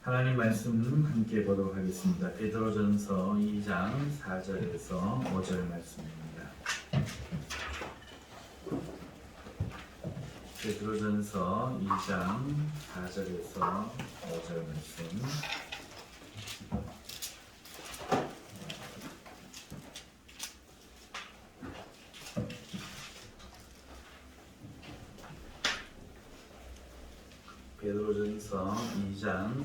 하나님 말씀 함께 보도록 하겠습니다. 베드로전서 2장 4절에서 5절 말씀입니다. 베드로전서 2장 4절에서 5절 말씀. 베드로전서 2장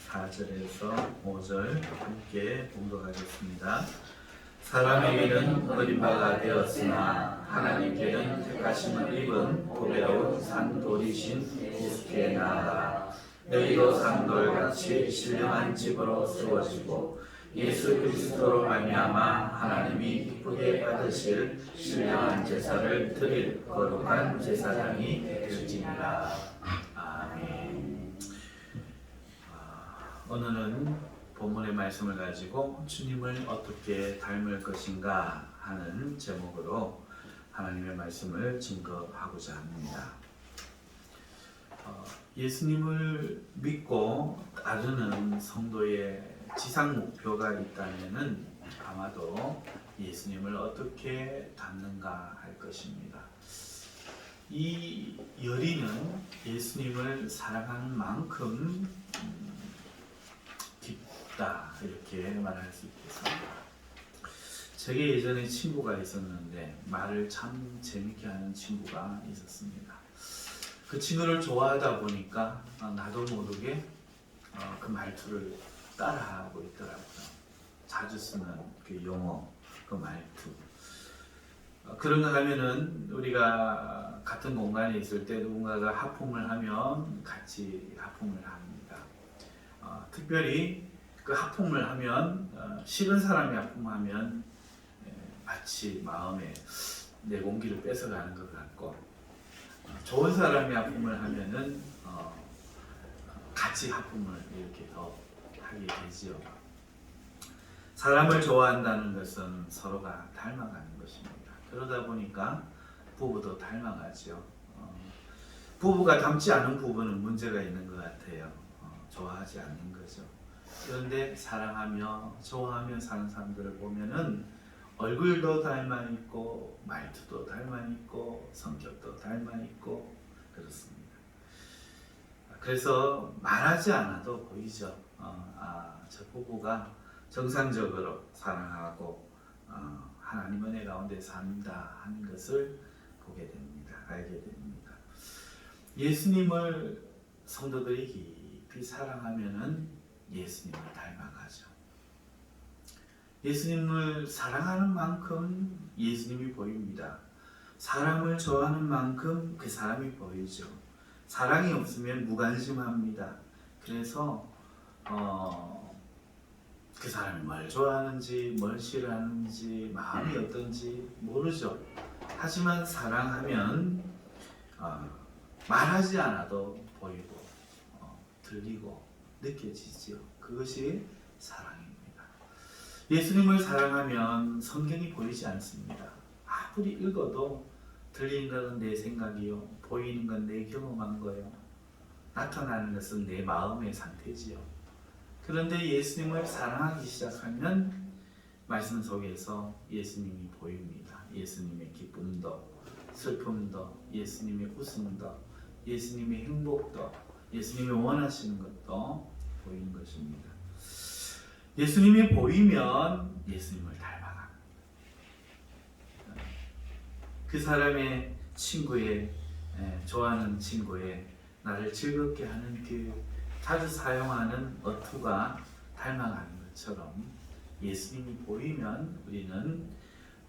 4절에서 5절 함께 봉독하겠습니다. 사람에게는 어린바가 되었으나 하나님께는 택하심을 입은 보배로운 산돌이신 예수께 나아가 너희도 산돌같이 신령한 집으로 세워지고 예수 그리스도로 말미암아 하나님이 기쁘게 받으실 신령한 제사를 드릴 거룩한 제사장이 될지니라. 아멘. 오늘은 본문의 말씀을 가지고 주님을 어떻게 닮을 것인가 하는 제목으로 하나님의 말씀을 증거하고자 합니다. 예수님을 믿고 따르는 성도의 지상 목표가 있다면은 아마도 예수님을 어떻게 닮는가 할 것입니다. 이 열의는 예수님을 사랑하는 만큼 깊다 이렇게 말할 수 있겠습니다. 제게 예전에 친구가 있었는데 말을 참 재밌게 하는 친구가 있었습니다. 그 친구를 좋아하다 보니까 나도 모르게 그 말투를 따라하고 있더라고요. 자주 쓰는 그 용어, 그 말투. 그런가 하면은 우리가 같은 공간에 있을 때 누군가가 하품을 하면 같이 하품을 합니다. 특별히 그 하품을 하면 싫은 사람이 하품하면 마치 마음에 내 공기를 뺏어가는 것 같고 좋은 사람이 하품을 하면은 같이 하품을 이렇게 더 하게 되지요. 사람을 좋아한다는 것은 서로가 닮아가는 것입니다. 그러다 보니까 부부도 닮아가죠. 부부가 닮지 않은 부부는 문제가 있는 것 같아요. 좋아하지 않는 거죠. 그런데 사랑하며 좋아하며 사는 사람들을 보면은 얼굴도 닮아 있고 말투도 닮아 있고 성격도 닮아 있고 그렇습니다. 그래서 말하지 않아도 보이죠. 저 부부가 정상적으로 사랑하고 하나님 은혜 가운데 삽니다 하는 것을 보게 됩니다. 알게 됩니다. 예수님을 성도들이 깊이 사랑하면은 예수님을 닮아가죠. 예수님을 사랑하는 만큼 예수님이 보입니다. 사람을 좋아하는 만큼 그 사람이 보이죠. 사랑이 없으면 무관심합니다. 그래서 그 사람이 뭘 좋아하는지 뭘 싫어하는지 마음이 어떤지 모르죠. 하지만 사랑하면 말하지 않아도 보이고 들리고 느껴지지요. 그것이 사랑입니다. 예수님을 사랑하면 성경이 보이지 않습니다. 아무리 읽어도 들리는 것은 내 생각이요, 보이는 건 내 경험한 거요, 나타나는 것은 내 마음의 상태지요. 그런데 예수님을 사랑하기 시작하면 말씀 속에서 예수님이 보입니다. 예수님의 기쁨도 슬픔도 예수님의 웃음도 예수님의 행복도 예수님이 원하시는 것도 보이는 것입니다. 예수님이 보이면 예수님을 닮아갑니다. 그 사람의 친구의 좋아하는 친구의 나를 즐겁게 하는 그 자주 사용하는 어투가 닮아가는 것처럼 예수님이 보이면 우리는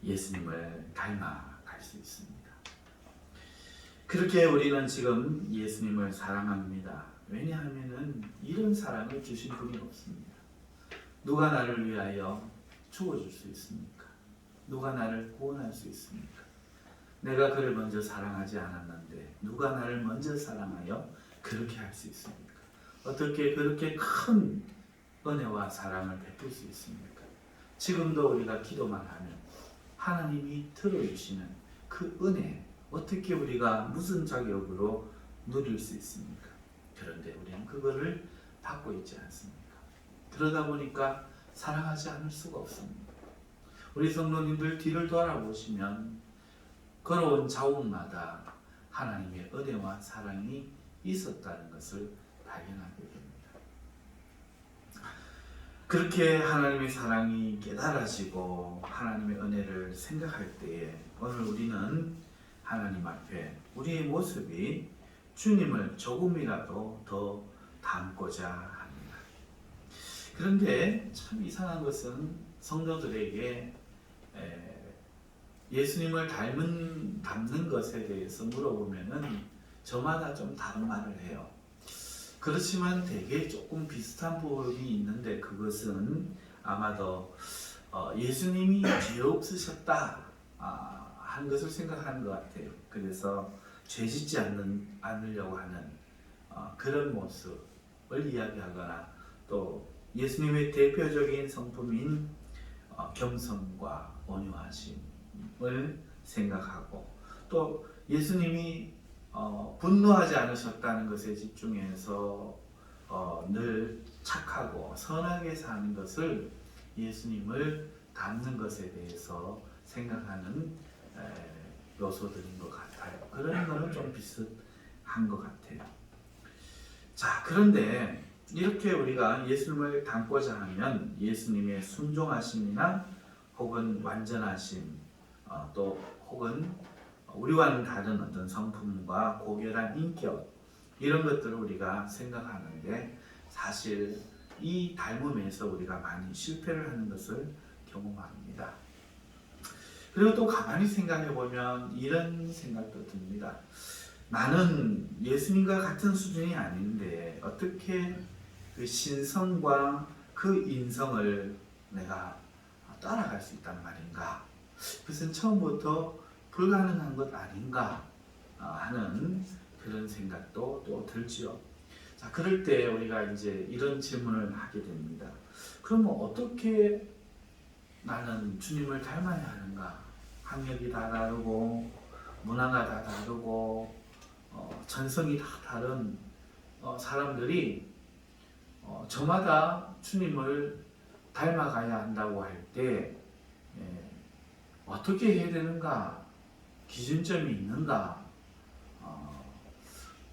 예수님을 닮아갈 수 있습니다. 그렇게 우리는 지금 예수님을 사랑합니다. 왜냐하면 이런 사랑을 주신 분이 없습니다. 누가 나를 위하여 죽어줄 수 있습니까? 누가 나를 구원할 수 있습니까? 내가 그를 먼저 사랑하지 않았는데 누가 나를 먼저 사랑하여 그렇게 할 수 있습니까? 어떻게 그렇게 큰 은혜와 사랑을 베풀 수 있습니까? 지금도 우리가 기도만 하면 하나님이 들어주시는 그 은혜 어떻게 우리가 무슨 자격으로 누릴 수 있습니까? 그런데 우리는 그거를 받고 있지 않습니까? 그러다 보니까 사랑하지 않을 수가 없습니다. 우리 성도님들 뒤를 돌아보시면 걸어온 자옥마다 하나님의 은혜와 사랑이 있었다는 것을 발견하게 됩니다. 그렇게 하나님의 사랑이 깨달아지고 하나님의 은혜를 생각할 때에 오늘 우리는 하나님 앞에 우리의 모습이 주님을 조금이라도 더 닮고자 합니다. 그런데 참 이상한 것은 성도들에게 예수님을 닮는 것에 대해서 물어보면은 저마다 좀 다른 말을 해요. 그렇지만 되게 조금 비슷한 부분이 있는데 그것은 아마도 예수님이 죄 없으셨다 한 것을 생각하는 것 같아요. 그래서 죄 짓지 않으려고 하는 그런 모습을 이야기하거나 또 예수님의 대표적인 성품인 겸손과 온유하심을 생각하고 또 예수님이 분노하지 않으셨다는 것에 집중해서 늘 착하고 선하게 사는 것을 예수님을 닮는 것에 대해서 생각하는 요소들인 것 같아요. 그런 거는 좀 비슷한 것 같아요. 자, 그런데 이렇게 우리가 예수님을 닮고자 하면 예수님의 순종하심이나 혹은 완전하심 또 혹은 우리와는 다른 어떤 성품과 고결한 인격 이런 것들을 우리가 생각하는데 사실 이 닮음에서 우리가 많이 실패를 하는 것을 경험합니다. 그리고 또 가만히 생각해 보면 이런 생각도 듭니다. 나는 예수님과 같은 수준이 아닌데 어떻게 그 신성과 그 인성을 내가 따라갈 수 있단 말인가? 그것은 처음부터 불가능한 것 아닌가 하는 그런 생각도 또 들지요. 자, 그럴 때 우리가 이제 이런 질문을 하게 됩니다. 그러면 어떻게 나는 주님을 닮아야 하는가? 학력이 다 다르고 문화가 다 다르고 전성이 다 다른 사람들이 저마다 주님을 닮아가야 한다고 할 때 어떻게 해야 되는가? 기준점이 있는가?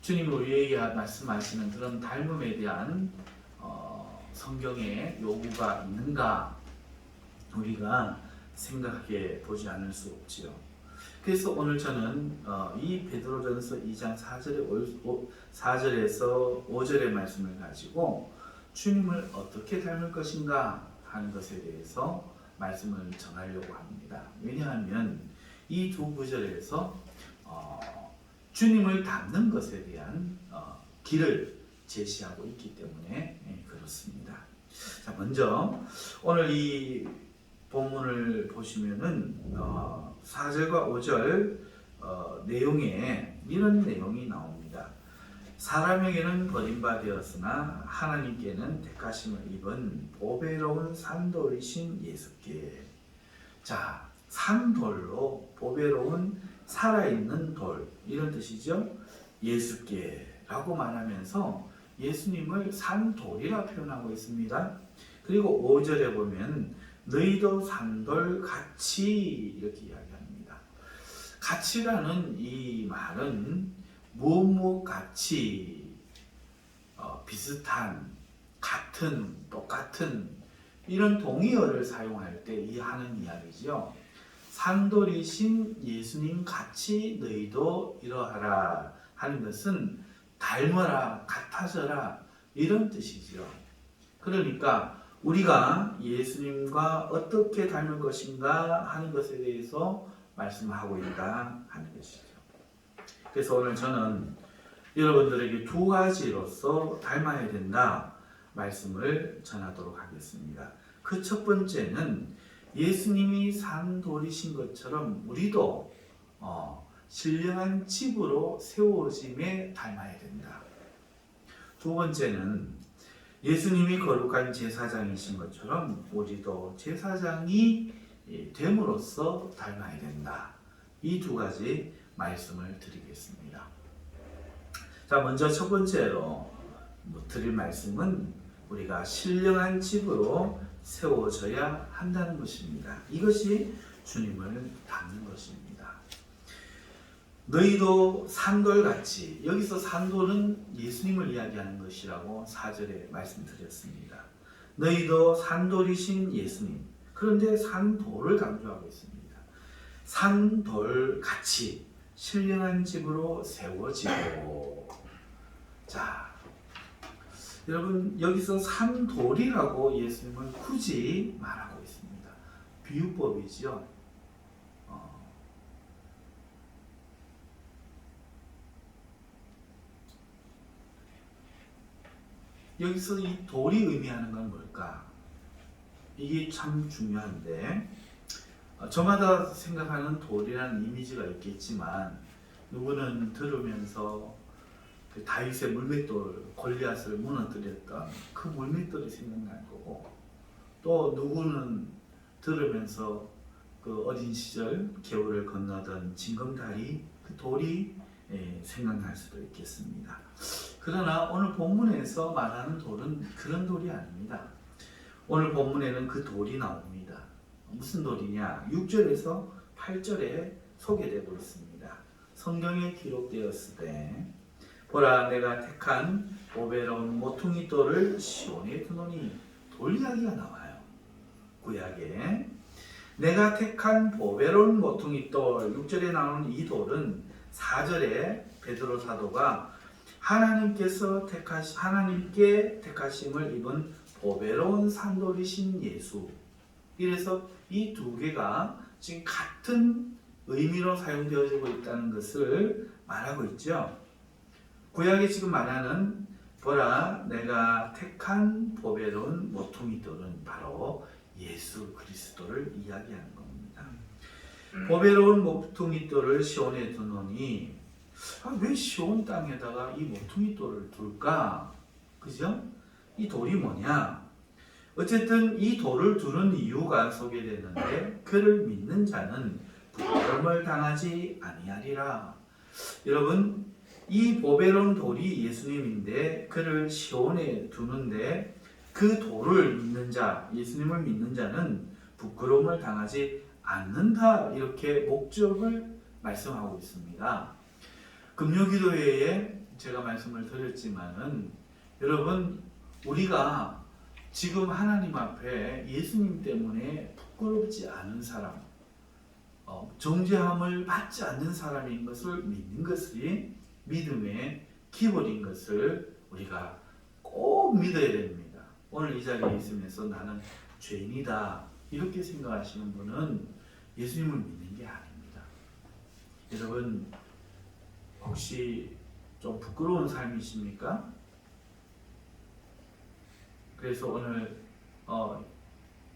주님이 우리에게 말씀하시는 그런 닮음에 대한 성경의 요구가 있는가? 우리가 생각해 보지 않을 수 없지요. 그래서 오늘 저는 이 베드로전서 2장 4절에서 5절의 말씀을 가지고 주님을 어떻게 닮을 것인가 하는 것에 대해서 말씀을 전하려고 합니다. 왜냐하면 이 두 구절에서 주님을 닮는 것에 대한 길을 제시하고 있기 때문에 그렇습니다. 자, 먼저 오늘 이 본문을 보시면은 4절과 5절 내용에 이런 내용이 나옵니다. 사람에게는 버림받았으나 하나님께는 택하심을 입은 보배로운 산돌이신 예수께. 자, 산돌로 보배로운 살아있는 돌 이런 뜻이죠. 예수께라고 말하면서 예수님을 산돌이라 표현하고 있습니다. 그리고 5절에 보면 너희도 산돌 같이 이렇게 이야기합니다. 같이라는 이 말은 무엇 같이 비슷한, 같은, 똑같은 이런 동의어를 사용할 때 이 하는 이야기죠. 산돌이신 예수님 같이 너희도 이러하라 하는 것은 닮아라, 같아져라 이런 뜻이죠. 그러니까 우리가 예수님과 어떻게 닮을 것인가 하는 것에 대해서 말씀하고 있다 하는 것이죠. 그래서 오늘 저는 여러분들에게 두 가지로서 닮아야 된다 말씀을 전하도록 하겠습니다. 그 첫 번째는 예수님이 산돌이신 것처럼 우리도 신령한 집으로 세워짐에 닮아야 된다. 두 번째는 예수님이 거룩한 제사장이신 것처럼 우리도 제사장이 됨으로써 닮아야 된다. 이 두 가지 말씀을 드리겠습니다. 자, 먼저 첫 번째로 드릴 말씀은 우리가 신령한 집으로 세워져야 한다는 것입니다. 이것이 주님을 닮는 것입니다. 너희도 산돌같이, 여기서 산돌은 예수님을 이야기하는 것이라고 4절에 말씀드렸습니다. 너희도 산돌이신 예수님, 그런데 산돌을 강조하고 있습니다. 산돌같이 신령한 집으로 세워지고. 자, 여러분, 여기서 산돌이라고 예수님을 굳이 말하고 있습니다. 비유법이죠. 여기서 이 돌이 의미하는 건 뭘까? 이게 참 중요한데, 저마다 생각하는 돌이라는 이미지가 있겠지만, 누구는 들으면서 그 다윗의 물맷돌, 골리앗을 무너뜨렸던 그 물맷돌이 생각날 거고, 또 누구는 들으면서 그 어린 시절 겨울을 건너던 징검다리, 그 돌이 생각날 수도 있겠습니다. 그러나 오늘 본문에서 말하는 돌은 그런 돌이 아닙니다. 오늘 본문에는 그 돌이 나옵니다. 무슨 돌이냐? 6절에서 8절에 소개되고 있습니다. 성경에 기록되었을 때, 보라, 내가 택한 보배로운 모퉁이 돌을 시온에 두노니, 돌 이야기가 나와요. 구약에 내가 택한 보배로운 모퉁이 돌, 6절에 나오는 이 돌은 4절에 베드로 사도가 하나님께 택하심을 입은 보배로운 산돌이신 예수, 이래서 이 두 개가 지금 같은 의미로 사용되어지고 있다는 것을 말하고 있죠. 구약에 지금 말하는 보라, 내가 택한 보배로운 모퉁이 돌은 바로 예수 그리스도를 이야기하는 겁니다. 보배로운 모퉁이 돌을 시온에 두노니, 왜 시온 땅에다가 이 모퉁이 돌을 둘까? 그죠? 이 돌이 뭐냐? 어쨌든 이 돌을 두는 이유가 소개되는데, 그를 믿는 자는 부끄러움을 당하지 아니하리라. 여러분, 이 보배로운 돌이 예수님인데 그를 시온에 두는데, 그 돌을 믿는 자, 예수님을 믿는 자는 부끄러움을 당하지 않는다, 이렇게 목적을 말씀하고 있습니다. 금요기도회에 제가 말씀을 드렸지만은, 여러분, 우리가 지금 하나님 앞에 예수님 때문에 부끄럽지 않은 사람, 정죄함을 받지 않는 사람인 것을 믿는 것이 믿음의 기본인 것을 우리가 꼭 믿어야 됩니다. 오늘 이 자리에 있으면서 나는 죄인이다, 이렇게 생각하시는 분은 예수님을 믿는 게 아닙니다. 여러분, 혹시 좀 부끄러운 삶이십니까? 그래서 오늘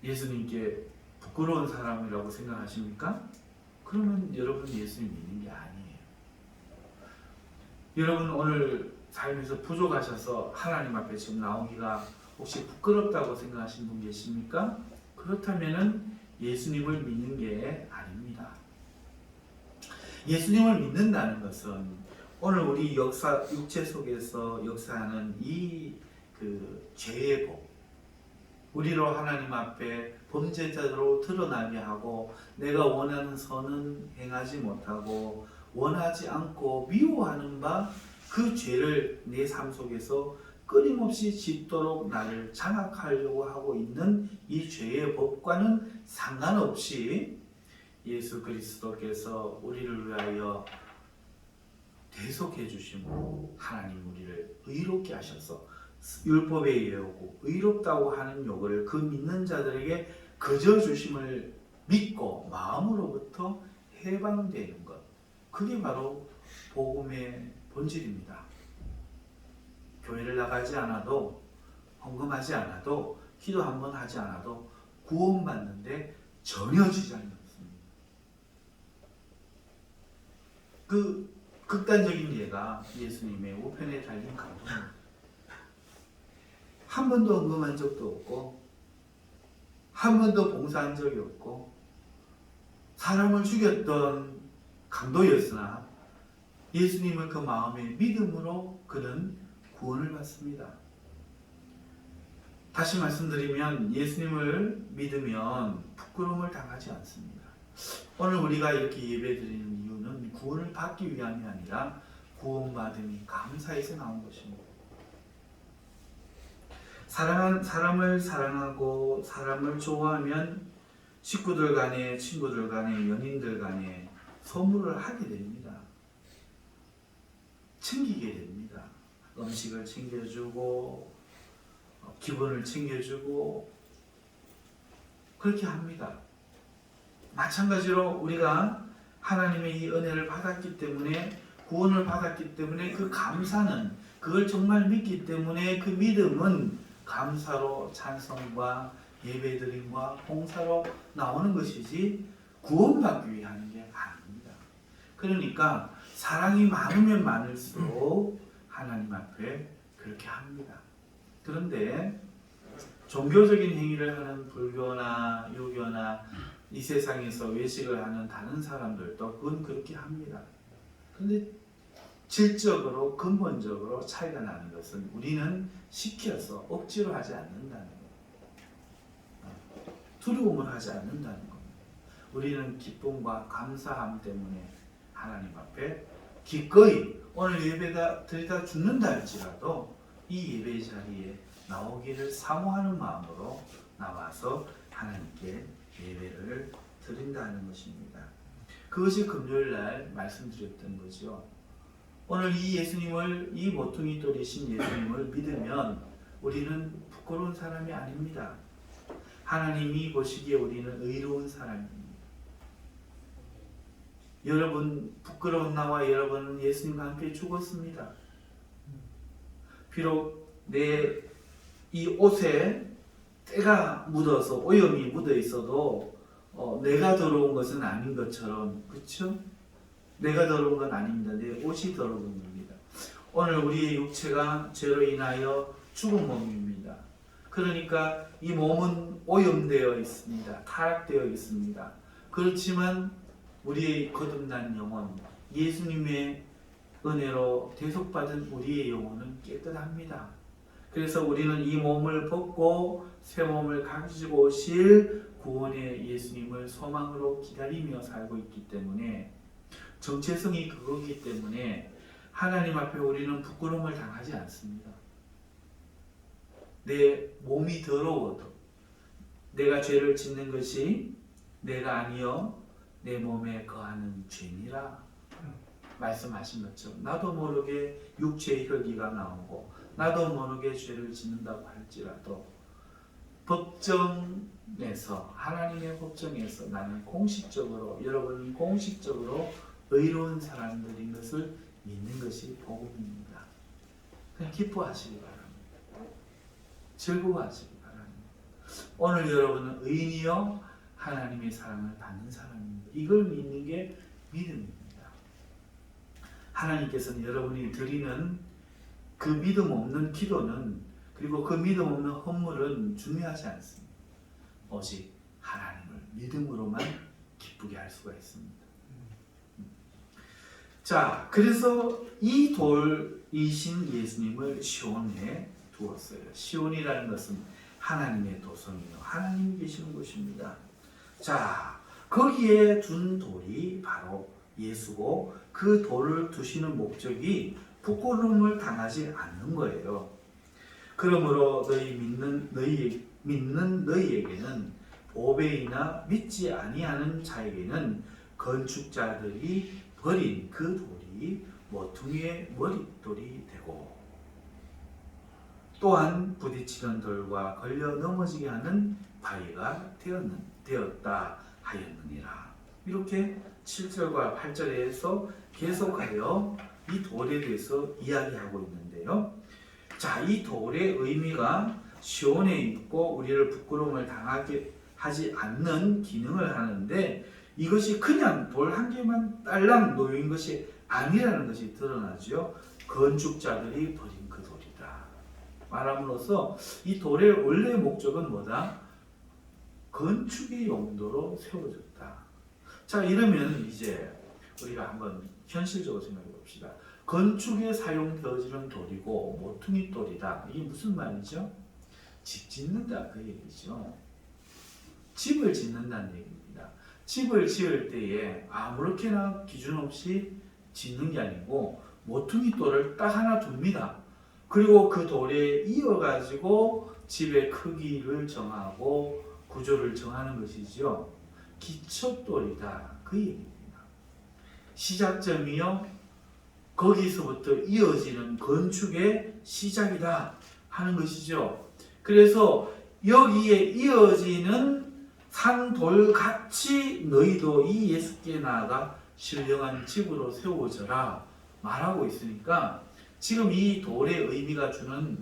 예수님께 부끄러운 사람이라고 생각하십니까? 그러면 여러분 예수님 믿는 게 아니에요. 여러분 오늘 삶에서 부족하셔서 하나님 앞에 지금 나오기가 혹시 부끄럽다고 생각하시는 분 계십니까? 그렇다면 예수님을 믿는 게 아닙니다. 예수님을 믿는다는 것은 오늘 우리 육체 속에서 역사하는 이 죄의 복, 우리로 하나님 앞에 범죄자로 드러나게 하고, 내가 원하는 선은 행하지 못하고 원하지 않고 미워하는 바 그 죄를 내 삶 속에서 끊임없이 짓도록 나를 장악하려고 하고 있는 이 죄의 법과는 상관없이 예수 그리스도께서 우리를 위하여 대속해 주심으로 하나님 우리를 의롭게 하셔서 율법의 예고 의롭다고 하는 요구를 그 믿는 자들에게 거저 주심을 믿고 마음으로부터 해방되는 것, 그게 바로 복음의 본질입니다. 교회를 나가지 않아도, 헌금하지 않아도, 기도 한 번 하지 않아도 구원받는데 전혀 지장이 없습니다. 그 극단적인 예가 예수님의 우편에 달린 강도입니다. 한 번도 헌금한 적도 없고, 한 번도 봉사한 적이 없고, 사람을 죽였던 강도였으나 예수님을 그 마음의 믿음으로 그는 구원을 받습니다. 다시 말씀드리면 예수님을 믿으면 부끄러움을 당하지 않습니다. 오늘 우리가 이렇게 예배드리는 이유는 구원을 받기 위함이 아니라 구원받음이 감사해서 나온 것입니다. 사람을 사랑하고 사람을 좋아하면 식구들 간에, 친구들 간에, 연인들 간에 선물을 하게 됩니다. 챙기게 됩니다. 음식을 챙겨주고 기분을 챙겨주고 그렇게 합니다. 마찬가지로 우리가 하나님의 이 은혜를 받았기 때문에, 구원을 받았기 때문에 그 감사는, 그걸 정말 믿기 때문에 그 믿음은 감사로, 찬송과 예배드림과 봉사로 나오는 것이지 구원받기 위한 게 아닙니다. 그러니까 사랑이 많으면 많을수록 하나님 앞에 그렇게 합니다. 그런데 종교적인 행위를 하는 불교나 유교나 이 세상에서 외식을 하는 다른 사람들도 그건 그렇게 합니다. 그런데 질적으로, 근본적으로 차이가 나는 것은 우리는 시켜서 억지로 하지 않는다는 거예요. 두려움을 하지 않는다는 겁니다. 우리는 기쁨과 감사함 때문에 하나님 앞에 기꺼이 오늘 예배가 드리다 죽는다 할지라도 이 예배 자리에 나오기를 사모하는 마음으로 나와서 하나님께 예배를 드린다는 것입니다. 그것이 금요일날 말씀드렸던 거죠. 오늘 이 예수님을, 이 모퉁이 돌이신 예수님을 믿으면 우리는 부끄러운 사람이 아닙니다. 하나님이 보시기에 우리는 의로운 사람입니다. 여러분, 부끄러운 나와 여러분은 예수님과 함께 죽었습니다. 비록 내 이 옷에 때가 묻어서 오염이 묻어 있어도 내가 더러운 것은 아닌 것처럼, 그렇죠? 내가 더러운 건 아닙니다. 내 옷이 더러운 겁니다. 오늘 우리의 육체가 죄로 인하여 죽은 몸입니다. 그러니까 이 몸은 오염되어 있습니다. 타락되어 있습니다. 그렇지만 우리의 거듭난 영혼, 예수님의 은혜로 대속받은 우리의 영혼은 깨끗합니다. 그래서 우리는 이 몸을 벗고 새 몸을 가지고 오실 구원의 예수님을 소망으로 기다리며 살고 있기 때문에, 정체성이 그거기 때문에 하나님 앞에 우리는 부끄러움을 당하지 않습니다. 내 몸이 더러워도 내가 죄를 짓는 것이 내가 아니여 내 몸에 거하는 죄니라 말씀하신 것처럼, 나도 모르게 육체의 혈기가 나오고 나도 모르게 죄를 짓는다고 할지라도 법정에서, 하나님의 법정에서 나는 공식적으로, 여러분은 공식적으로 의로운 사람들인 것을 믿는 것이 복음입니다. 그냥 기뻐하시기 바랍니다. 즐거워하시기 바랍니다. 오늘 여러분은 의인이요 하나님의 사랑을 받는 사람입니다. 이걸 믿는 게 믿음입니다. 하나님께서는 여러분이 드리는 그 믿음 없는 기도는, 그리고 그 믿음 없는 헌물은 중요하지 않습니다. 오직 하나님을 믿음으로만 기쁘게 할 수가 있습니다. 자, 그래서 이 돌이신 예수님을 시온에 두었어요. 시온이라는 것은 하나님의 도성이요, 하나님이 계시는 곳입니다. 자, 거기에 둔 돌이 바로 예수고, 그 돌을 두시는 목적이 부끄러움을 당하지 않는 거예요. 그러므로 믿는 너희에게는, 보배이나 믿지 아니하는 자에게는 건축자들이 버린 그 돌이 모퉁이의 머릿돌이 되고, 또한 부딪히는 돌과 걸려 넘어지게 하는 바위가 되었다 하였느니라. 이렇게 7절과 8절에서 계속하여 이 돌에 대해서 이야기하고 있는데요. 자, 이 돌의 의미가 시온에 있고 우리를 부끄러움을 당하게 하지 않는 기능을 하는데, 이것이 그냥 돌 한 개만 딸랑 놓인 것이 아니라는 것이 드러나죠. 건축자들이 버린 그 돌이다 말함으로써 이 돌의 원래 목적은 뭐다? 건축의 용도로 세워졌다. 자, 이러면 이제 우리가 한번 현실적으로 생각해 봅시다. 건축에 사용되어지는 돌이고 모퉁이 돌이다. 이게 무슨 말이죠? 집 짓는다 그 얘기죠. 집을 짓는다는 얘기입니다. 집을 지을 때에 아무렇게나 기준 없이 짓는 게 아니고 모퉁이 돌을 딱 하나 둡니다. 그리고 그 돌에 이어가지고 집의 크기를 정하고 구조를 정하는 것이죠. 기초돌이다 그 얘기입니다. 시작점이요 거기서부터 이어지는 건축의 시작이다 하는 것이죠. 그래서 여기에 이어지는 산돌같이 너희도 이 예수께 나아가 신령한 집으로 세워져라 말하고 있으니까 지금 이 돌의 의미가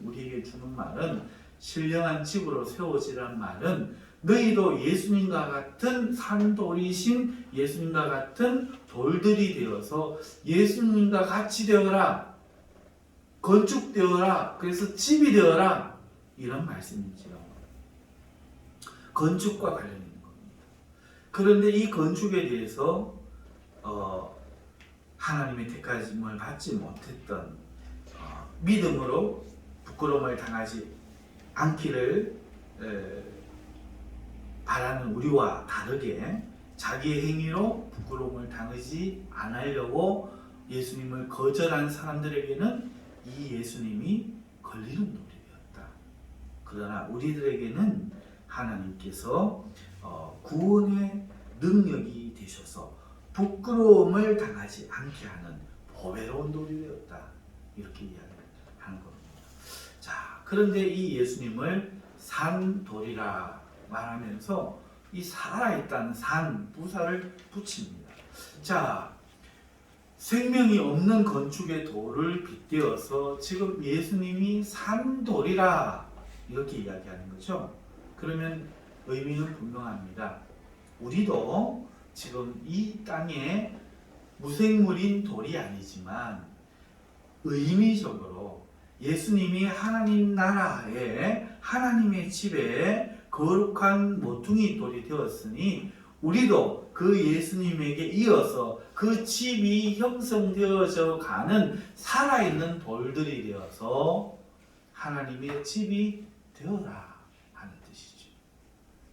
우리에게 주는 말은 신령한 집으로 세워지라는 말은 너희도 예수님과 같은 산돌이신 예수님과 같은 돌들이 되어서 예수님과 같이 되어라. 건축되어라. 그래서 집이 되어라. 이런 말씀이죠. 건축과 관련 있는 겁니다. 그런데 이 건축에 대해서 하나님의 택하심을 받지 못했던 믿음으로 부끄러움을 당하지 않기를 바라는 우리와 다르게 자기의 행위로 부끄러움을 당하지 않으려고 예수님을 거절한 사람들에게는 이 예수님이 걸리는 돌이 되었다. 그러나 우리들에게는 하나님께서 구원의 능력이 되셔서 부끄러움을 당하지 않게 하는 보배로운 돌이 되었다. 이렇게 이야기하는 겁니다. 자, 그런데 이 예수님을 산돌이라 말하면서 이 살아있다는 산, 부사를 붙입니다. 자, 생명이 없는 건축의 돌을 빗대어서 지금 예수님이 산돌이라 이렇게 이야기하는 거죠. 그러면 의미는 분명합니다. 우리도 지금 이 땅에 무생물인 돌이 아니지만 의미적으로 예수님이 하나님 나라에 하나님의 집에 거룩한 모퉁이 돌이 되었으니 우리도 그 예수님에게 이어서 그 집이 형성되어져 가는 살아있는 돌들이 되어서 하나님의 집이 되어라 하는 뜻이죠.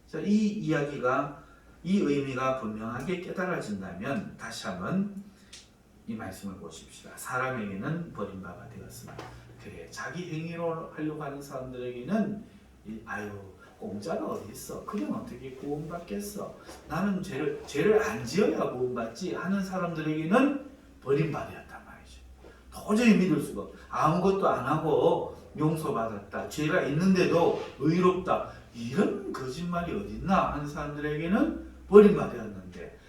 자, 이 이야기가 이 의미가 분명하게 깨달아진다면 다시 한번 이 말씀을 보십시다. 사람에게는 버림받아 되었으나 그래 자기 행위로 하려고 하는 사람들에게는 아유 공짜가 어디 있어? 그냥 어떻게 구원받겠어? 나는 죄를 안 지어야 구원받지 하는 사람들에게는 버림받았단 말이죠. 도저히 믿을 수가 없어. 아무것도 안 하고 용서받았다. 죄가 있는데도 의롭다. 이런 거짓말이 어딨나 하는 사람들에게는 버림받았는데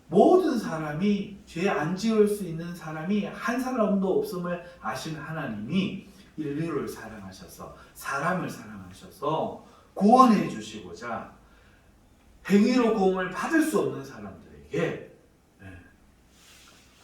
모든 사람이 죄 안 지을 수 있는 사람이 한 사람도 없음을 아신 하나님이 인류를 사랑하셔서 사람을 사랑하셔서 구원해 주시고자 행위로 구원을 받을 수 없는 사람들에게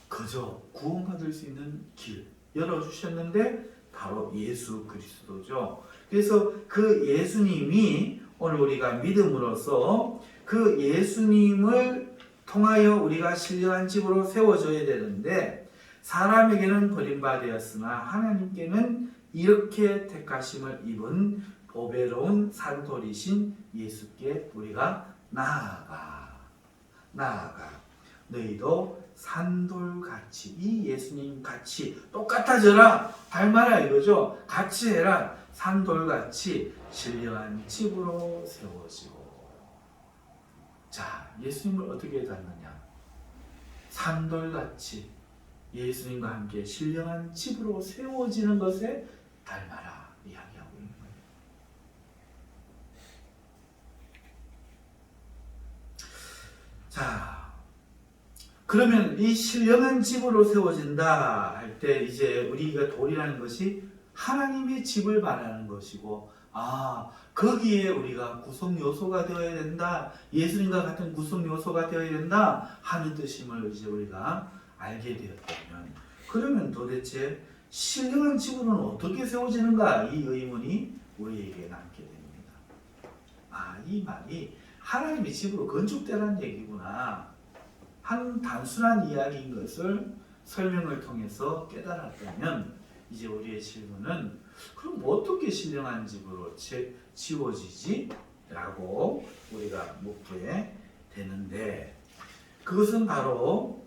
그저 구원받을 수 있는 길 열어주셨는데 바로 예수 그리스도죠. 그래서 그 예수님이 오늘 우리가 믿음으로써 그 예수님을 통하여 우리가 신령한 집으로 세워져야 되는데 사람에게는 버림받았으나 하나님께는 이렇게 택하심을 입은 보배로운 산돌이신 예수께 우리가 나아가 너희도 산돌같이 이 예수님 같이 똑같아져라 닮아라 이거죠. 같이 해라 산돌같이 신령한 집으로 세워지고. 자, 예수님을 어떻게 닮느냐? 산돌같이 예수님과 함께 신령한 집으로 세워지는 것에 닮아라 이야기하고 있는 거예요. 자, 그러면 이 신령한 집으로 세워진다 할 때 이제 우리가 돌이라는 것이 하나님의 집을 말하는 것이고 거기에 우리가 구성 요소가 되어야 된다. 예수님과 같은 구성 요소가 되어야 된다 하는 뜻임을 이제 우리가 알게 되었다면 그러면 도대체 신령한 집으로는 어떻게 세워지는가 이 의문이 우리에게 남게 됩니다. 이 말이 하나님의 집으로 건축되라는 얘기구나. 한 단순한 이야기인 것을 설명을 통해서 깨달았다면 이제 우리의 질문은 그럼 어떻게 신령한 집으로 지워지지? 라고 우리가 묻게 되는데 그것은 바로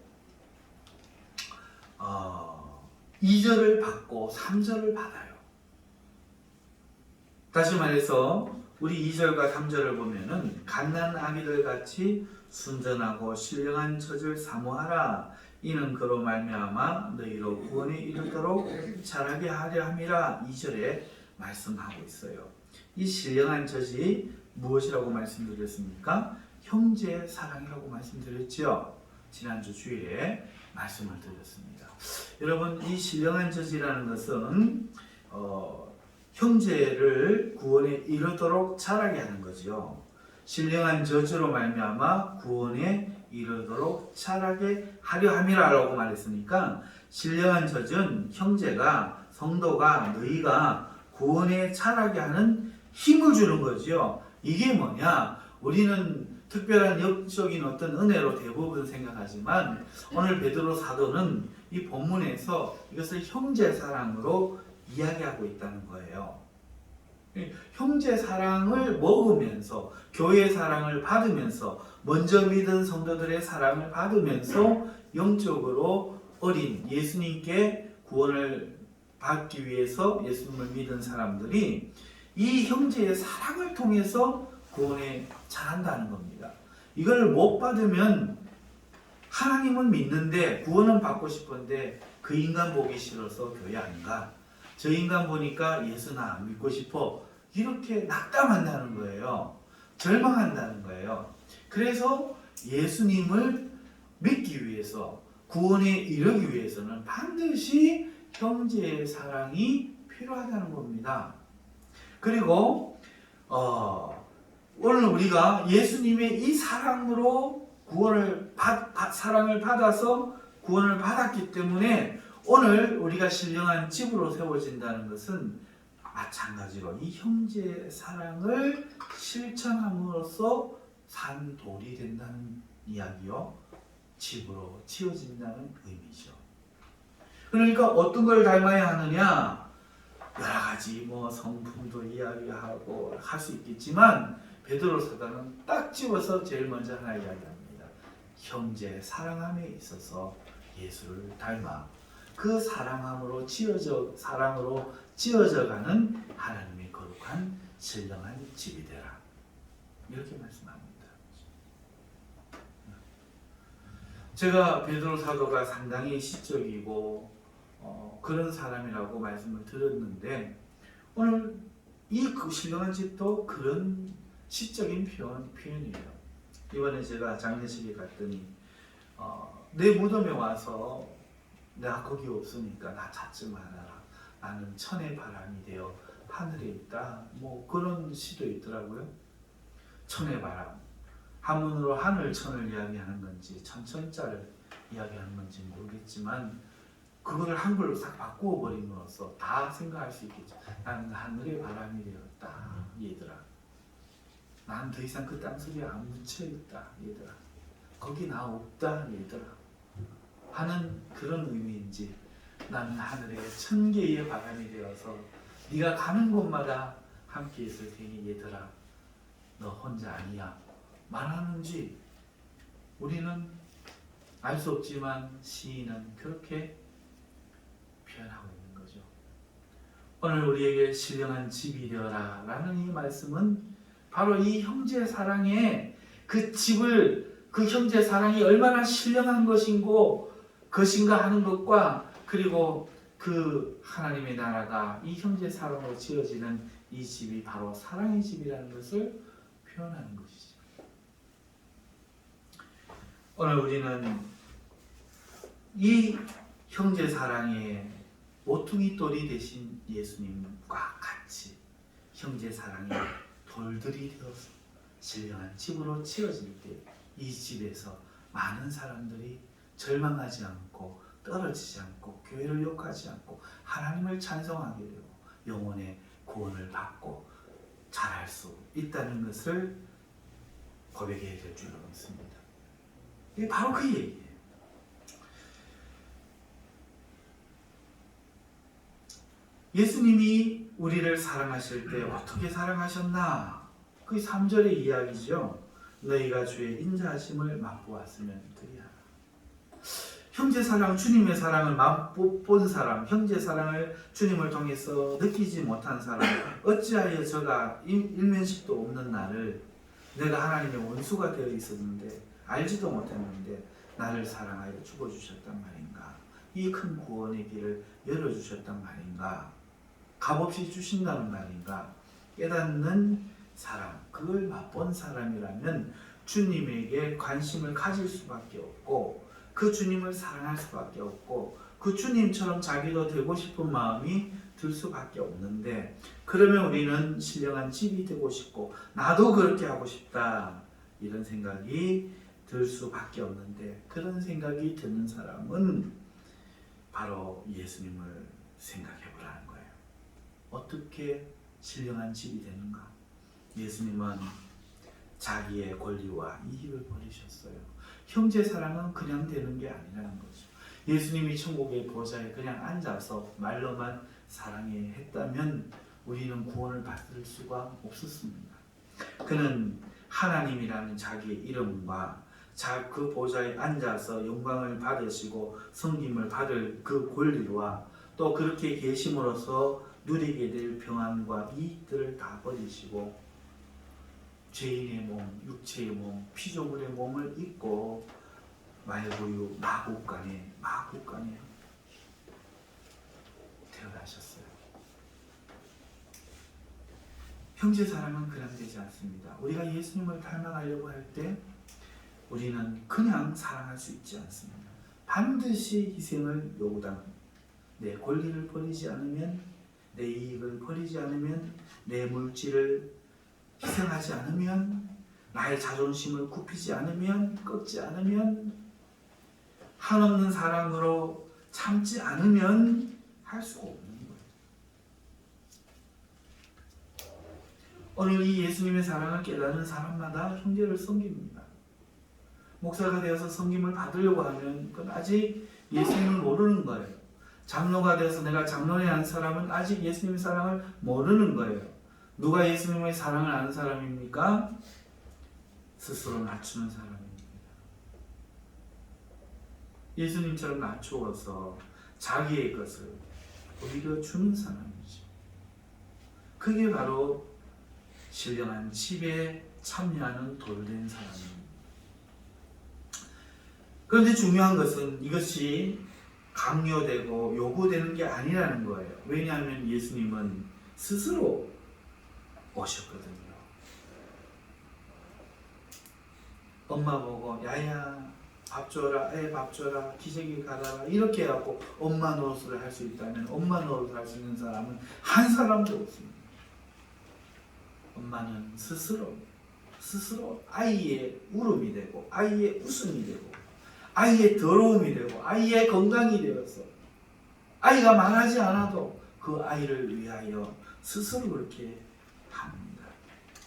2절을 받고 3절을 받아요. 다시 말해서 우리 2절과 3절을 보면은 갓난 아기들 같이 순전하고 신령한 젖을 사모하라. 이는 그로 말미암아 너희로 구원에 이르도록 자라게 하려 함이라. 2절에 말씀하고 있어요. 이 신령한 젖이 무엇이라고 말씀드렸습니까? 형제의 사랑이라고 말씀드렸죠. 지난주 주일에 말씀을 드렸습니다. 여러분, 이 신령한 젖이라는 것은 형제를 구원에 이르도록 자라게 하는 거죠. 신령한 젖으로 말미암아 구원에 이르도록 자라게 하려 함이라고 말했으니까 신령한 젖은 형제가 성도가 너희가 구원에 자라게 하는 힘을 주는 거죠. 이게 뭐냐? 우리는 특별한 영적인 어떤 은혜로 대부분 생각하지만 오늘 베드로 사도는 이 본문에서 이것을 형제 사랑으로 이야기하고 있다는 거예요. 형제 사랑을 먹으면서 교회의 사랑을 받으면서 먼저 믿은 성도들의 사랑을 받으면서 영적으로 어린 예수님께 구원을 받기 위해서 예수님을 믿은 사람들이 이 형제의 사랑을 통해서 구원에 자란다는 겁니다. 이걸 못 받으면 하나님은 믿는데 구원은 받고 싶은데 그 인간 보기 싫어서 교회 안 가. 저 인간 보니까 예수나 안 믿고 싶어. 이렇게 낙담한다는 거예요. 절망한다는 거예요. 그래서 예수님을 믿기 위해서 구원에 이르기 위해서는 반드시 형제의 사랑이 필요하다는 겁니다. 그리고 오늘 우리가 예수님의 이 사랑으로 사랑을 받아서 구원을 받았기 때문에 오늘 우리가 신령한 집으로 세워진다는 것은 마찬가지로 이 형제의 사랑을 실천함으로써 산 돌이 된다는 이야기요. 집으로 지어진다는 의미죠. 그러니까 어떤 걸 닮아야 하느냐? 여러 가지 성품도 이야기하고 할 수 있겠지만 베드로 사도는 딱 집어서 제일 먼저 하나 이야기합니다. 형제 사랑함에 있어서 예수를 닮아 그 사랑으로 지어져가는 하나님의 거룩한 신령한 집이 되라. 이렇게 말씀합니다. 제가 베드로 사도가 상당히 시적이고 그런 사람이라고 말씀을 드렸는데 오늘 이 신령한 집도 그런 시적인 표현이에요. 이번에 제가 장례식에 갔더니 내 무덤에 와서 내가 거기 없으니까 나 찾지 말아라. 나는 천의 바람이 되어 하늘에 있다. 그런 시도 있더라고요. 천의 바람. 한문으로 하늘천을 이야기하는 건지 천천자를 이야기하는 건지 모르겠지만 그거를 한글로 싹 바꾸어 버림으로써 다 생각할 수 있겠죠. 나는 하늘의 바람이 되었다. 얘들아. 나는 더 이상 그 땅속에 안 묻혀있다. 얘들아. 거기 나 없다. 얘들아. 하는 그런 의미인지 나는 하늘의 천개의 바람이 되어서 네가 가는 곳마다 함께 있을 테니 얘들아 너 혼자 아니야 말하는지 우리는 알 수 없지만 시인은 그렇게 표현하고 있는 거죠. 오늘 우리에게 신령한 집이 되어라 라는 이 말씀은 바로 이 형제 사랑의 그 집을 그 형제 사랑이 얼마나 신령한 것인가 하는 것과 그리고 그 하나님의 나라가 이 형제 사랑으로 지어지는 이 집이 바로 사랑의 집이라는 것을 표현하는 것이죠. 오늘 우리는 이 형제 사랑의 모퉁이 돌이 되신 예수님과 같이 형제 사랑의 돌들이 되어서 신령한 집으로 지어질 때 이 집에서 많은 사람들이 절망하지 않고 떨어지지 않고 교회를 욕하지 않고 하나님을 찬송하게 되고 영혼의 구원을 받고 잘할 수 있다는 것을 고백해야 될 줄로 믿습니다. 이게 바로 그 얘기예요. 예수님이 우리를 사랑하실 때 어떻게 사랑하셨나? 그게 3절의 이야기죠. 너희가 주의 인자하심을 맛보았으면 그리하라. 형제 사랑, 주님의 사랑을 맛본 사람, 형제 사랑을 주님을 통해서 느끼지 못한 사람, 어찌하여 저가 일면식도 없는 나를, 내가 하나님의 원수가 되어 있었는데 알지도 못했는데 나를 사랑하여 죽어주셨단 말인가? 이 큰 구원의 길을 열어주셨단 말인가? 값없이 주신다는 말인가? 깨닫는 사람, 그걸 맛본 사람이라면 주님에게 관심을 가질 수밖에 없고 그 주님을 사랑할 수밖에 없고 그 주님처럼 자기도 되고 싶은 마음이 들 수밖에 없는데, 그러면 우리는 신령한 집이 되고 싶고 나도 그렇게 하고 싶다 이런 생각이 들 수밖에 없는데, 그런 생각이 드는 사람은 바로 예수님을 생각해 보라는 거예요. 어떻게 신령한 집이 되는가? 예수님은 자기의 권리와 이익을 버리셨어요. 형제 사랑은 그냥 되는 게 아니라는 거죠. 예수님이 천국의 보좌에 그냥 앉아서 말로만 사랑해 했다면 우리는 구원을 받을 수가 없었습니다. 그는 하나님이라는 자기의 이름과 그 보좌에 앉아서 영광을 받으시고 섬김을 받을 그 권리와 또 그렇게 계심으로써 누리게 될 평안과 이익들을 다 버리시고 죄인의 몸, 육체의 몸, 피조물의 몸을 입고 말구유 마국간에 태어나셨어요. 형제 사랑은 그냥 되지 않습니다. 우리가 예수님을 닮아가려고 할 때 우리는 그냥 사랑할 수 있지 않습니다. 반드시 희생을 요구합니다. 내 권리를 버리지 않으면, 내 이익을 버리지 않으면, 내 물질을 희생하지 않으면, 나의 자존심을 굽히지 않으면, 꺾지 않으면, 한없는 사랑으로 참지 않으면 할 수가 없는 거예요. 오늘 이 예수님의 사랑을 깨닫는 사람마다 형제를 섬깁니다. 목사가 되어서 섬김을 받으려고 하면 그건 아직 예수님을 모르는 거예요. 장로가 되어서 내가 장로에 한 사람은 아직 예수님의 사랑을 모르는 거예요. 누가 예수님의 사랑을 아는 사람입니까? 스스로 낮추는 사람입니다. 예수님처럼 낮추어서 자기의 것을 오히려 주는 사람이죠. 그게 바로 신령한 집에 참여하는 도된 사람입니다. 그런데 중요한 것은 이것이 강요되고 요구되는 게 아니라는 거예요. 왜냐하면 예수님은 스스로 오셨거든요. 엄마 보고 야야 밥 줘라, 애 밥 줘라, 기저귀 갈아라 이렇게 하고 엄마 노릇을 할 수 있다면 엄마 노릇을 할 수 있는 사람은 한 사람도 없습니다. 엄마는 스스로 아이의 울음이 되고 아이의 웃음이 되고 아이의 더러움이 되고 아이의 건강이 되어서 아이가 말하지 않아도 그 아이를 위하여 스스로 그렇게 합니다.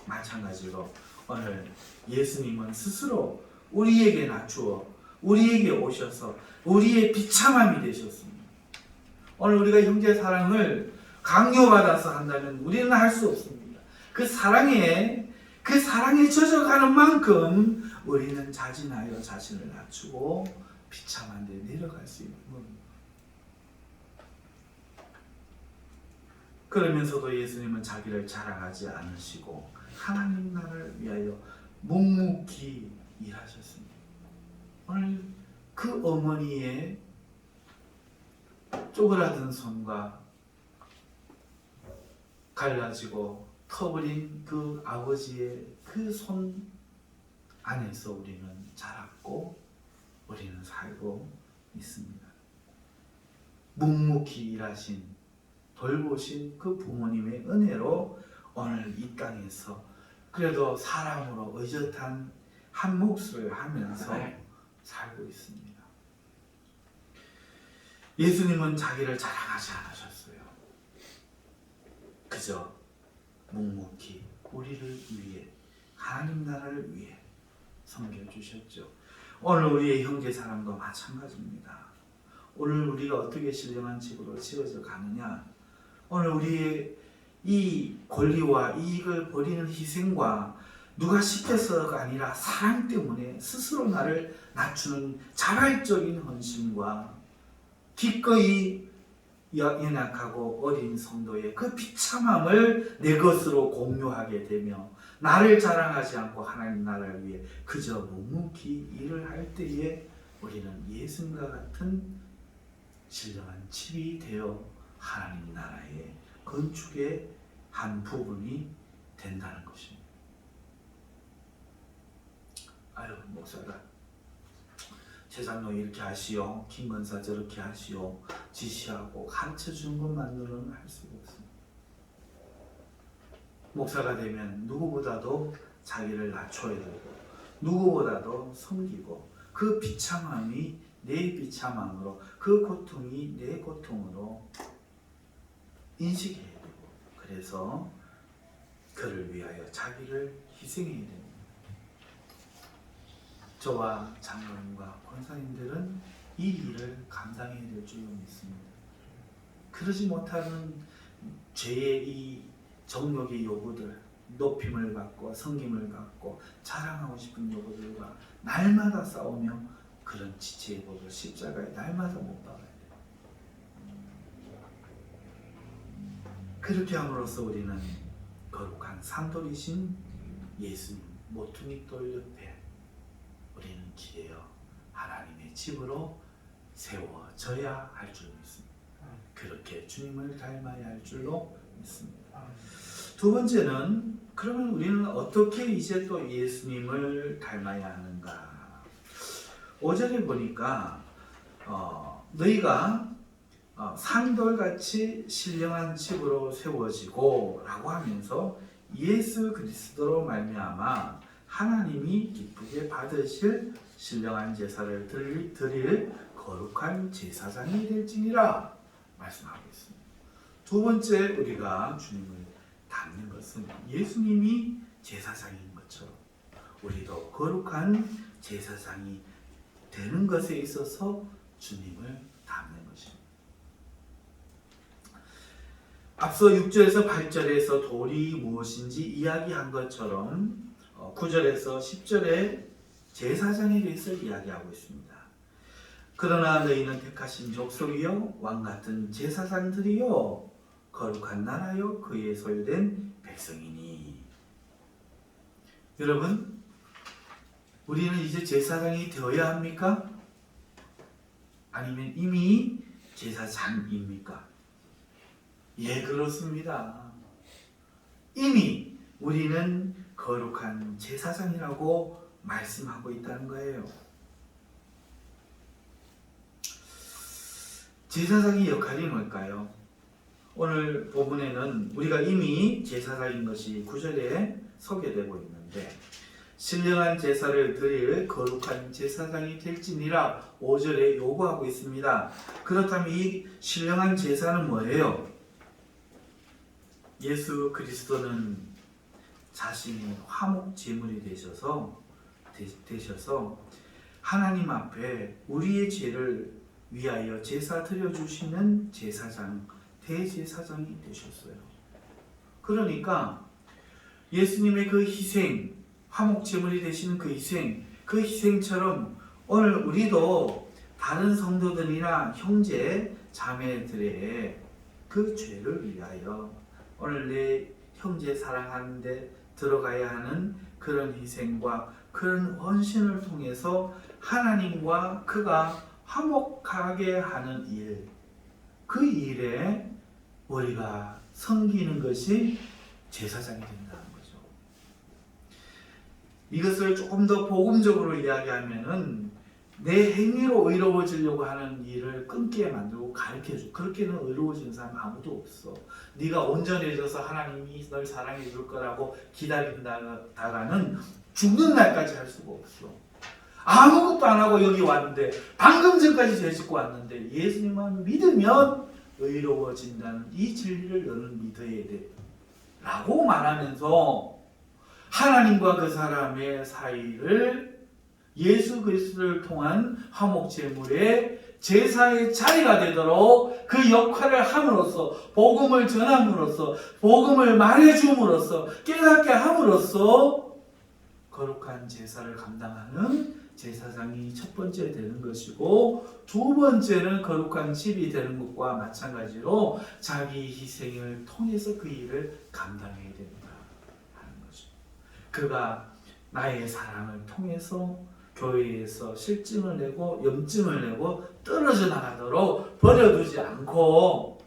마찬가지로 오늘 예수님은 스스로 우리에게 낮추어 우리에게 오셔서 우리의 비참함이 되셨습니다. 오늘 우리가 형제 사랑을 강요받아서 한다면 우리는 할 수 없습니다. 그 사랑에 젖어가는 만큼 우리는 자진하여 자신을 낮추고 비참한 데 내려갈 수 있는 겁니다. 그러면서도 예수님은 자기를 자랑하지 않으시고 하나님 나라를 위하여 묵묵히 일하셨습니다. 오늘 그 어머니의 쪼그라든 손과 갈라지고 터버린 그 아버지의 그 손 안에서 우리는 자랐고 우리는 살고 있습니다. 묵묵히 일하신 돌보신 그 부모님의 은혜로 오늘 이 땅에서 그래도 사람으로 의젓한 한 몫을 하면서 살고 있습니다. 예수님은 자기를 자랑하지 않으셨어요. 그저 묵묵히 우리를 위해 하나님 나라를 위해 섬겨주셨죠. 오늘 우리의 형제 사랑도 마찬가지입니다. 오늘 우리가 어떻게 신령한 집으로 지어져 가느냐, 오늘 우리의 이 권리와 이익을 버리는 희생과 누가 시켜서가 아니라 사랑 때문에 스스로 나를 낮추는 자발적인 헌신과 기꺼이 연약하고 어린 성도의 그 비참함을 내 것으로 공유하게 되며 나를 자랑하지 않고 하나님 나라를 위해 그저 묵묵히 일을 할 때에 우리는 예수님과 같은 신령한 집이 되어 하나님 나라의 건축의 한 부분이 된다는 것입니다. 아유, 목사가 최장로 이렇게 하시오, 김건사 저렇게 하시오 지시하고 가르쳐주는 것만으로는 할 수가 없습니다. 목사가 되면 누구보다도 자기를 낮춰야 되고 누구보다도 섬기고 그 비참함이 내 비참함으로 그 고통이 내 고통으로 인식해야 되고 그래서 그를 위하여 자기를 희생해야 됩니다. 저와 장로님과 권사님들은 이 일을 감당해야 될 줄로 믿습니다. 그러지 못하는 죄의 이 정욕의 요구들, 높임을 받고 섬김을 받고 자랑하고 싶은 요구들과 날마다 싸우며 그런 지체의 법을 십자가에 날마다 못 박아야 돼요. 그렇게 함으로써 우리는 거룩한 산돌이신 예수님 모퉁이 돌 옆에 우리는 기대어 하나님의 집으로 세워져야 할 줄 믿습니다. 그렇게 주님을 닮아야 할 줄로 믿습니다. 두 번째는 그러면 우리는 어떻게 이제 또 예수님을 닮아야 하는가? 5절에 보니까 너희가 산돌같이 신령한 집으로 세워지고 라고 하면서 예수 그리스도로 말미암아 하나님이 기쁘게 받으실 신령한 제사를 드릴 거룩한 제사장이 될지니라 말씀하고 있습니다. 두 번째 우리가 주님을 닮는 것은 예수님이 제사장인 것처럼 우리도 거룩한 제사장이 되는 것에 있어서 주님을 닮는 것입니다. 앞서 6절에서 8절에서 돌이 무엇인지 이야기한 것처럼 9절에서 10절에 제사장에 대해서 이야기하고 있습니다. 그러나 너희는 택하신 족속이요 왕같은 제사장들이요 거룩한 나라요 그의 소유된 백성이니. 여러분, 우리는 이제 제사장이 되어야 합니까? 아니면 이미 제사장입니까? 예, 그렇습니다. 이미 우리는 거룩한 제사장이라고 말씀하고 있다는 거예요. 제사장의 역할이 뭘까요? 오늘 본문에는 우리가 이미 제사장인 것이 9절에 소개되고 있는데 신령한 제사를 드릴 거룩한 제사장이 될지니라 5절에 요구하고 있습니다. 그렇다면 이 신령한 제사는 뭐예요? 예수 그리스도는 자신이 화목 제물이 되셔서 하나님 앞에 우리의 죄를 위하여 제사 드려주시는 제사장, 대제사장이 되셨어요. 그러니까 예수님의 그 희생, 화목 제물이 되시는 그 희생처럼 오늘 우리도 다른 성도들이나 형제, 자매들의 그 죄를 위하여 오늘 내 형제 사랑하는데 들어가야 하는 그런 희생과 그런 헌신을 통해서 하나님과 그가 화목하게 하는 일, 그 일에 우리가 섬기는 것이 제사장이 된다는 거죠. 이것을 조금 더 복음적으로 이야기하면은 내 행위로 의로워지려고 하는 일을 끊게 만들고 가르쳐줘. 그렇게는 의로워지는 사람 아무도 없어. 네가 온전해져서 하나님이 널 사랑해 줄 거라고 기다린다가는 죽는 날까지 할 수가 없어. 아무것도 안 하고 여기 왔는데 방금 전까지 죄 짓고 왔는데 예수님만 믿으면 의로워진다는 이 진리를 너는 믿어야 돼 라고 말하면서 하나님과 그 사람의 사이를 예수 그리스도를 통한 화목 제물의 제사의 자리가 되도록 그 역할을 함으로써 복음을 전함으로써 복음을 말해줌으로써 깨닫게 함으로써 거룩한 제사를 감당하는 제사장이 첫 번째 되는 것이고, 두 번째는 거룩한 집이 되는 것과 마찬가지로 자기 희생을 통해서 그 일을 감당해야 된다 하는 거죠. 그가 나의 사랑을 통해서 교회에서 실증을 내고 염증을 내고 떨어져 나가도록 버려두지 않고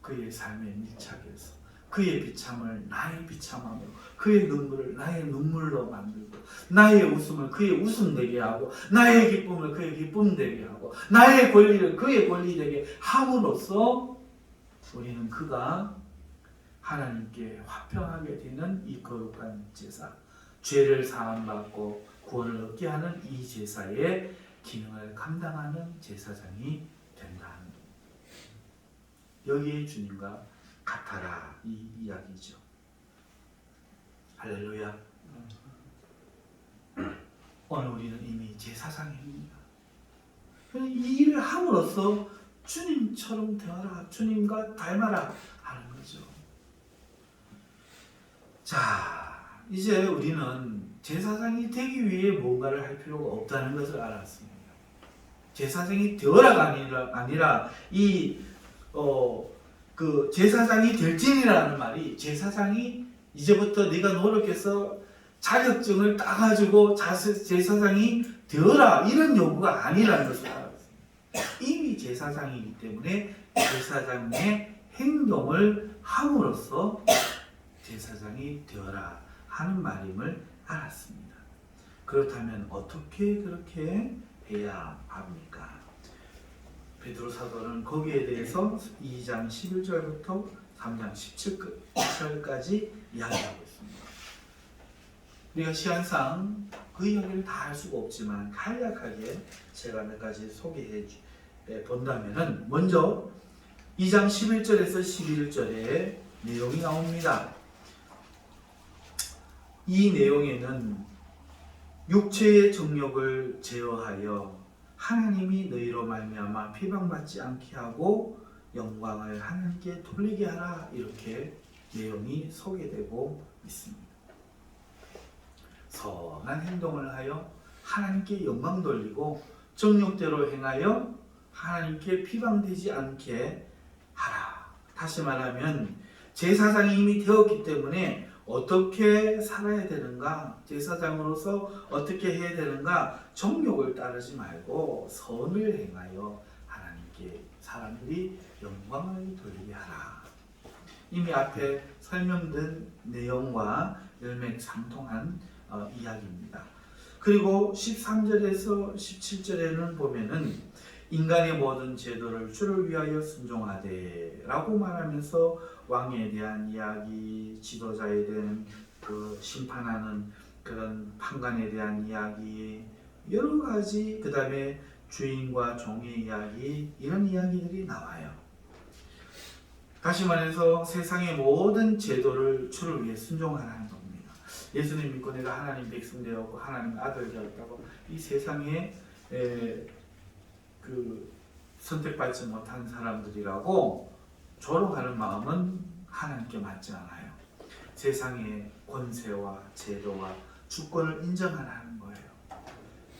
그의 삶에 밀착해서 그의 비참을 나의 비참함으로, 그의 눈물을 나의 눈물로 만들고, 나의 웃음을 그의 웃음 되게 하고, 나의 기쁨을 그의 기쁨 되게 하고, 나의 권리를 그의 권리 되게 함으로써 우리는 그가 하나님께 화평하게 되는 이 거룩한 제사, 죄를 사함받고 구원을 얻게 하는 이 제사의 기능을 감당하는 제사장이 된다는, 여기에 주님과 같아라 이 이야기죠. 할렐루야. 오늘 우리는 이미 제사장입니다. 이 일을 함으로써 주님처럼 되어라, 주님과 닮아라 하는 거죠. 자, 이제 우리는 제사장이 되기 위해 뭔가를 할 필요가 없다는 것을 알았습니다. 제사장이 되어라가 아니라 그 제사장이 될진이라는 말이, 제사장이 이제부터 네가 노력해서 자격증을 따가지고 제사장이 되어라 이런 요구가 아니라는 것을 알았습니다. 이미 제사장이기 때문에 제사장의 행동을 함으로써 제사장이 되어라 하는 말임을 알았습니다. 그렇다면 어떻게 그렇게 해야 합니까? 베드로 사도는 거기에 대해서 2장 11절부터 3장 17절까지 이야기하고 있습니다. 우리가 시간상 그 이야기를 다 할 수가 없지만 간략하게 제가 몇 가지 소개해 본다면은, 먼저 2장 11절에서 11절에 내용이 나옵니다. 이 내용에는 육체의 정욕을 제어하여 하나님이 너희로 말미암아 비방받지 않게 하고 영광을 하나님께 돌리게 하라, 이렇게 내용이 소개되고 있습니다. 선한 행동을 하여 하나님께 영광 돌리고 정욕대로 행하여 하나님께 비방되지 않게 하라. 다시 말하면 제사장이 이미 되었기 때문에 어떻게 살아야 되는가, 제사장으로서 어떻게 해야 되는가, 정욕을 따르지 말고 선을 행하여 하나님께 사람들이 영광을 돌리게 하라. 이미 앞에 설명된 내용과 일맥상통한 이야기입니다. 그리고 13절에서 17절에는 보면은 인간의 모든 제도를 주를 위하여 순종하되 라고 말하면서 왕에 대한 이야기, 지도자에 대한 그 심판하는 그런 판관에 대한 이야기, 여러 가지, 그 다음에 주인과 종의 이야기, 이런 이야기들이 나와요. 다시 말해서 세상의 모든 제도를 주를 위해 순종하라는 겁니다. 예수님 믿고 내가 하나님 백성 되었고 하나님 아들 되었다고 이 세상에 그 선택받지 못한 사람들이라고 조롱하는 마음은 하나님께 맞지 않아요. 세상의 권세와 제도와 주권을 인정하라는 거예요.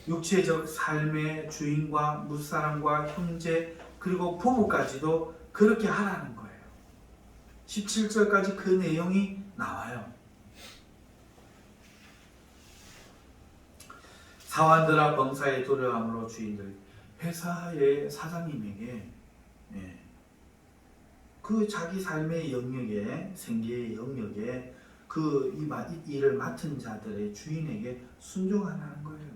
육체적 삶의 주인과 무사람과 형제 그리고 부부까지도 그렇게 하라는 거예요. 17절까지 그 내용이 나와요. 사환들아 범사에 도래함으로 주인들, 회사의 사장님에게 그 자기 삶의 영역에, 생계의 영역에 그 이 일을 맡은 자들의 주인에게 순종하라는 거예요.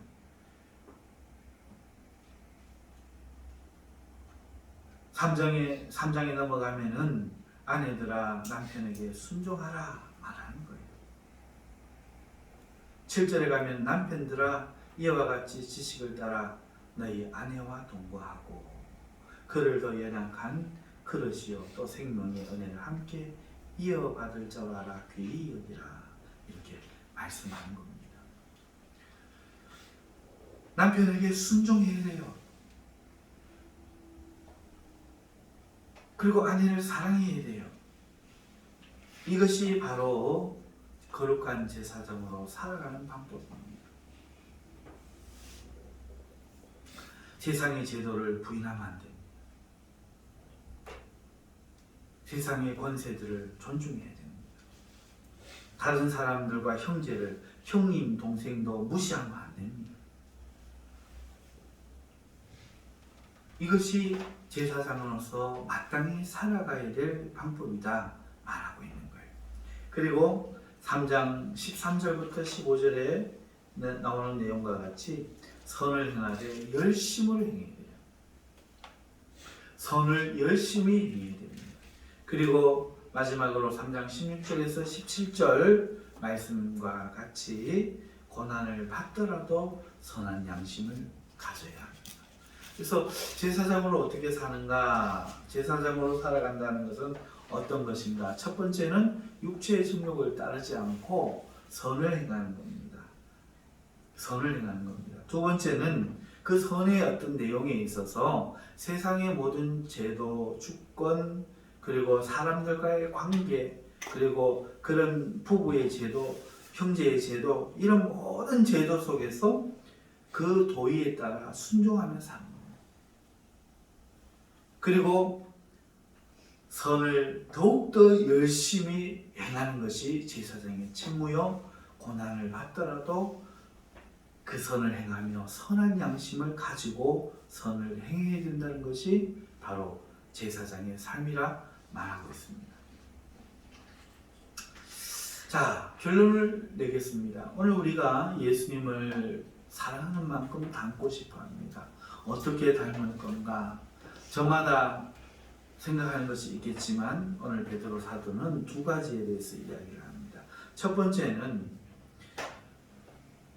3장에 넘어가면은 아내들아 남편에게 순종하라 말하는 거예요. 7절에 가면 남편들아 이와 같이 지식을 따라 너희 아내와 동거하고 그를 더 연약한 그릇이요 또 생명의 은혜를 함께 이어받을 자로 알아 귀히 여기라, 이렇게 말씀하는 겁니다. 남편에게 순종해야 돼요. 그리고 아내를 사랑해야 돼요. 이것이 바로 거룩한 제사장으로 살아가는 방법입니다. 세상의 제도를 부인하면 안 됩니다. 세상의 권세들을 존중해야 됩니다. 다른 사람들과 형제를, 형님, 동생도 무시하면 안 됩니다. 이것이 제사장으로서 마땅히 살아가야 될 방법이다 말하고 있는 거예요. 그리고 3장 13절부터 15절에 나오는 내용과 같이 선을 행하되 열심으로 행해야 돼요. 선을 열심히 행해야 됩니다. 그리고 마지막으로 3장 16절에서 17절 말씀과 같이 고난을 받더라도 선한 양심을 가져야 합니다. 그래서 제사장으로 어떻게 사는가? 제사장으로 살아간다는 것은 어떤 것인가? 첫 번째는 육체의 정욕을 따르지 않고 선을 행하는 겁니다. 선을 행하는 겁니다. 두 번째는 그 선의 어떤 내용에 있어서 세상의 모든 제도, 주권, 그리고 사람들과의 관계, 그리고 그런 부부의 제도, 형제의 제도, 이런 모든 제도 속에서 그 도의에 따라 순종하며 사는 겁니다. 그리고 선을 더욱더 열심히 행하는 것이 제사장의 책무요. 고난을 받더라도 그 선을 행하며 선한 양심을 가지고 선을 행해야 된다는 것이 바로 제사장의 삶이라 말하고 있습니다. 자, 결론을 내겠습니다. 오늘 우리가 예수님을 사랑하는 만큼 닮고 싶어 합니다. 어떻게 닮을 건가? 저마다 생각하는 것이 있겠지만 오늘 베드로 사도는 두 가지에 대해서 이야기를 합니다. 첫 번째는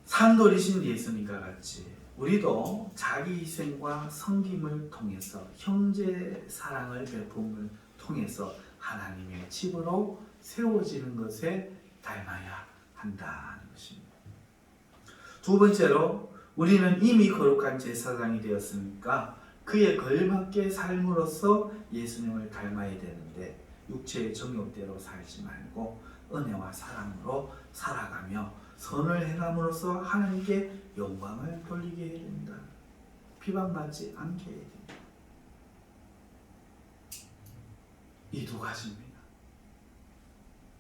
산돌이신 예수님과 같이 우리도 자기 희생과 섬김을 통해서 형제 사랑을 베품을 통해서 하나님의 집으로 세워지는 것에 닮아야 한다는 것입니다. 두 번째로 우리는 이미 거룩한 제사장이 되었으니까 그에 걸맞게 삶으로써 예수님을 닮아야 되는데 육체의 정욕대로 살지 말고 은혜와 사랑으로 살아가며 선을 행함으로써 하나님께 영광을 돌리게 해야 된다. 비방받지 않게 해야 된다. 이 두 가지입니다.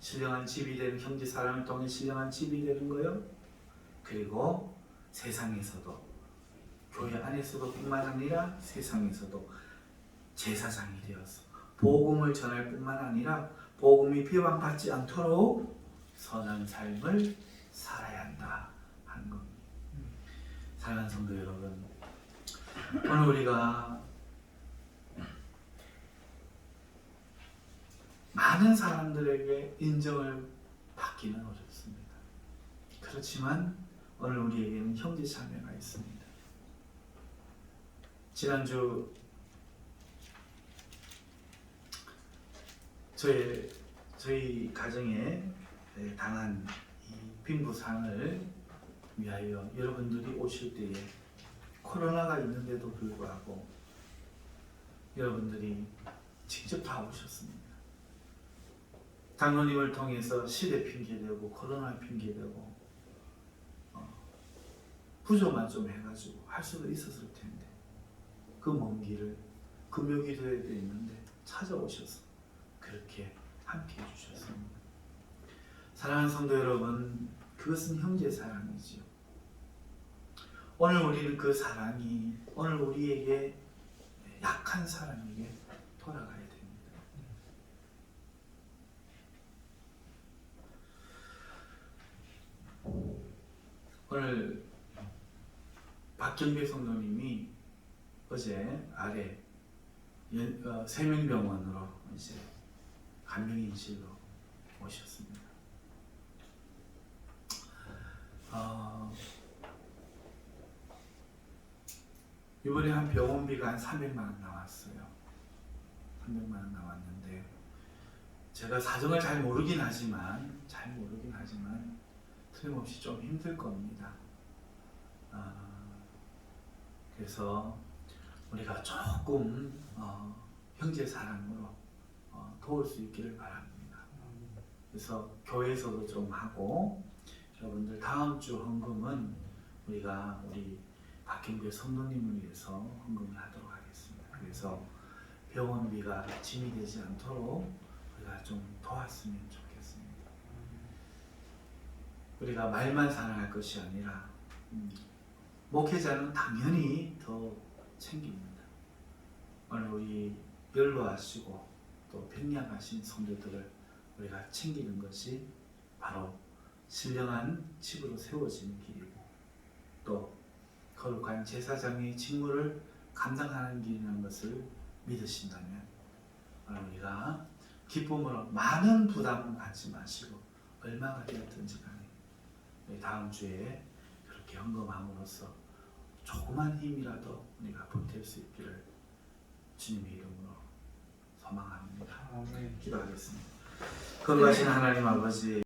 신령한 집이 되는 형제 사랑을 통해 신령한 집이 되는 거요. 그리고 세상에서도 교회 안에서도 뿐만 아니라 세상에서도 제사장이 되어서 복음을 전할 뿐만 아니라 복음이 비방받지 않도록 선한 삶을 살아야 한다 하는 겁니다. 사랑하는 성도 여러분, 오늘 우리가 많은 사람들에게 인정을 받기는 어렵습니다. 그렇지만 오늘 우리에게는 형제 자매가 있습니다. 지난주 저희 가정에 당한 이 빈부상을 위하여 여러분들이 오실 때에 코로나가 있는데도 불구하고 여러분들이 직접 다 오셨습니다. 장로님을 통해서 시대 핑계대고 코로나 핑계대고 구조만 좀 해가지고 할 수도 있었을 텐데 그 먼 길을 금요기도에도 있는데 찾아오셔서 그렇게 함께 해주셨습니다. 사랑하는 성도 여러분, 그것은 형제 사랑이지요. 오늘 우리는 그 사랑이 오늘 우리에게 약한 사람에게 돌아가야 됩니다. 오늘 박경배 성도님이 어제 아래 세명병원으로 이제 간병인실로 오셨습니다. 이번에 한 병원비가 한 300만 원 나왔어요. 300만 원 나왔는데 제가 사정을 잘 모르긴 하지만 틀림없이 좀 힘들 겁니다. 그래서 우리가 조금 형제 사랑으로 도울 수 있기를 바랍니다. 그래서 교회에서도 좀 하고 여러분들 다음 주 헌금은 우리가 우리 박형배 성도님을 위해서 헌금을 하도록 하겠습니다. 그래서 병원비가 짐이 되지 않도록 우리가 좀 도왔으면 좋겠습니다. 우리가 말만 사랑할 것이 아니라 목회자는 당연히 더 챙깁니다. 오늘 우리 연로하시고 또 병약하신 성도들을 우리가 챙기는 것이 바로 신령한 집으로 세워지는 길이고 또 거룩한 제사장의 직무를 감당하는 길이라는 것을 믿으신다면 우리가 기쁨으로 많은 부담을 갖지 마시고 얼마가 되었든지 간에 다음 주에 그렇게 헌금함으로써 조그만 힘이라도 우리가 보탤 수 있기를 주님의 이름으로 소망합니다. 기도하겠습니다. 거룩하신 하나님 아버지,